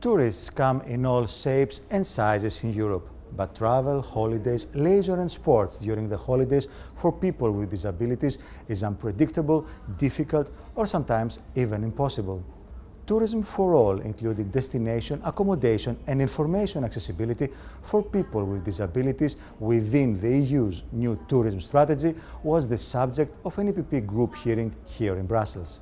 Tourists come in all shapes and sizes in Europe, but travel, holidays, leisure and sports during the holidays for people with disabilities is unpredictable, difficult or sometimes even impossible. Tourism for all, including destination, accommodation and information accessibility for people with disabilities within the EU's new tourism strategy, was the subject of an EPP group hearing here in Brussels.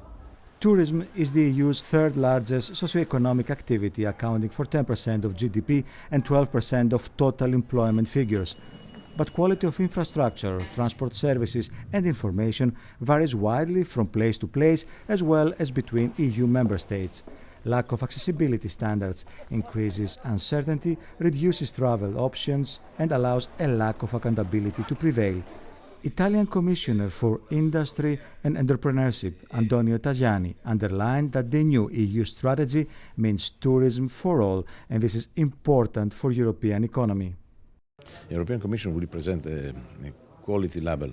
Tourism is the EU's third largest socio-economic activity, accounting for 10% of GDP and 12% of total employment figures. But quality of infrastructure, transport services and information varies widely from place to place as well as between EU member states. Lack of accessibility standards increases uncertainty, reduces travel options and allows a lack of accountability to prevail. Italian Commissioner for Industry and Entrepreneurship, Antonio Tajani, underlined that the new EU strategy means tourism for all, and this is important for European economy. The European Commission will present a quality label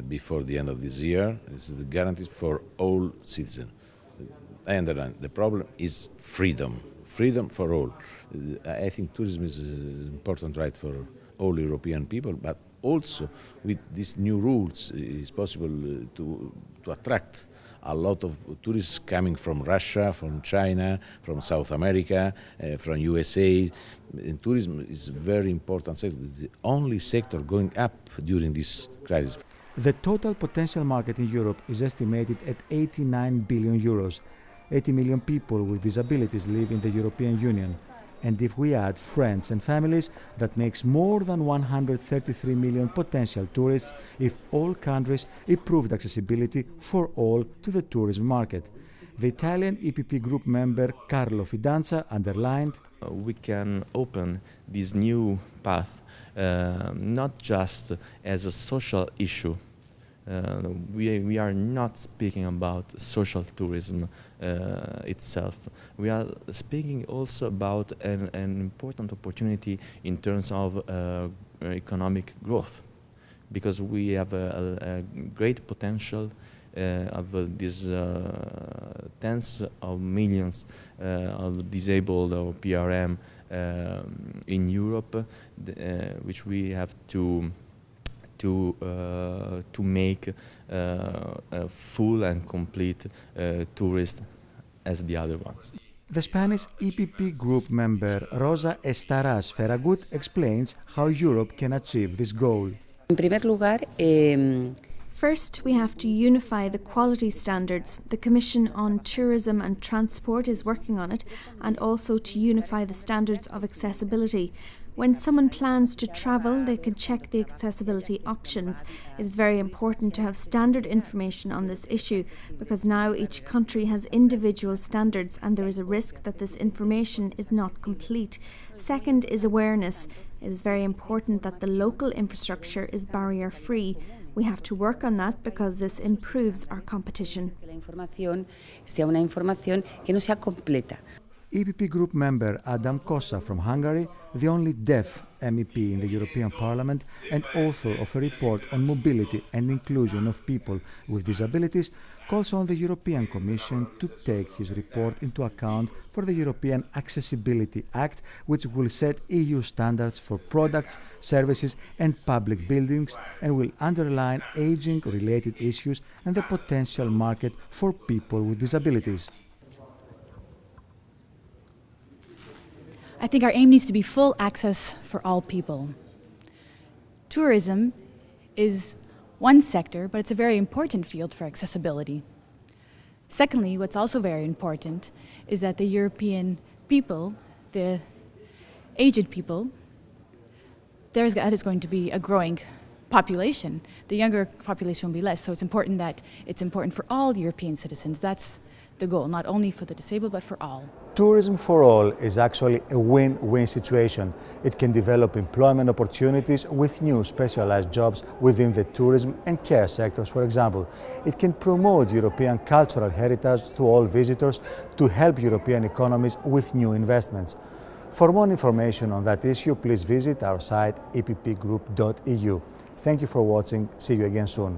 before the end of this year. This is the guarantee for all citizens. I underline, the problem is freedom. Freedom for all. I think tourism is an important right for all European people, but also with these new rules it's possible to attract a lot of tourists coming from Russia, from China, from South America, from USA. And tourism is a very important sector, the only sector going up during this crisis. The total potential market in Europe is estimated at 89 billion euros. 80 million people with disabilities live in the European Union. And if we add friends and families, that makes more than 133 million potential tourists if all countries improved accessibility for all to the tourism market. The Italian EPP group member Carlo Fidanza underlined, we can open this new path not just as a social issue. We are not speaking about social tourism itself. We are speaking also about an important opportunity in terms of economic growth, because we have a great potential of these tens of millions of disabled or PRM in Europe, which we have to make a full and complete tourist as the other ones. The Spanish EPP group member Rosa Estarás Ferragut explains how Europe can achieve this goal. En primer lugar, First, we have to unify the quality standards. The Commission on Tourism and Transport is working on it, and also to unify the standards of accessibility. When someone plans to travel, they can check the accessibility options. It is very important to have standard information on this issue, because now each country has individual standards and there is a risk that this information is not complete. Second is awareness. It is very important that the local infrastructure is barrier-free. We have to work on that because this improves our competition. que la información sea una información que no sea completa. EPP group member Adam Kosa from Hungary, the only deaf MEP in the European Parliament and author of a report on mobility and inclusion of people with disabilities, calls on the European Commission to take his report into account for the European Accessibility Act, which will set EU standards for products, services and public buildings, and will underline aging-related issues and the potential market for people with disabilities. I think our aim needs to be full access for all people. Tourism is one sector, but it's a very important field for accessibility. Secondly, what's also very important is that the European people, the aged people, that is going to be a growing population. The younger population will be less, so it's important for all European citizens. That's the goal, not only for the disabled, but for all. Tourism for all is actually a win-win situation. It can develop employment opportunities with new specialized jobs within the tourism and care sectors, for example. It can promote European cultural heritage to all visitors to help European economies with new investments. For more information on that issue, please visit our site eppgroup.eu. Thank you for watching. See you again soon.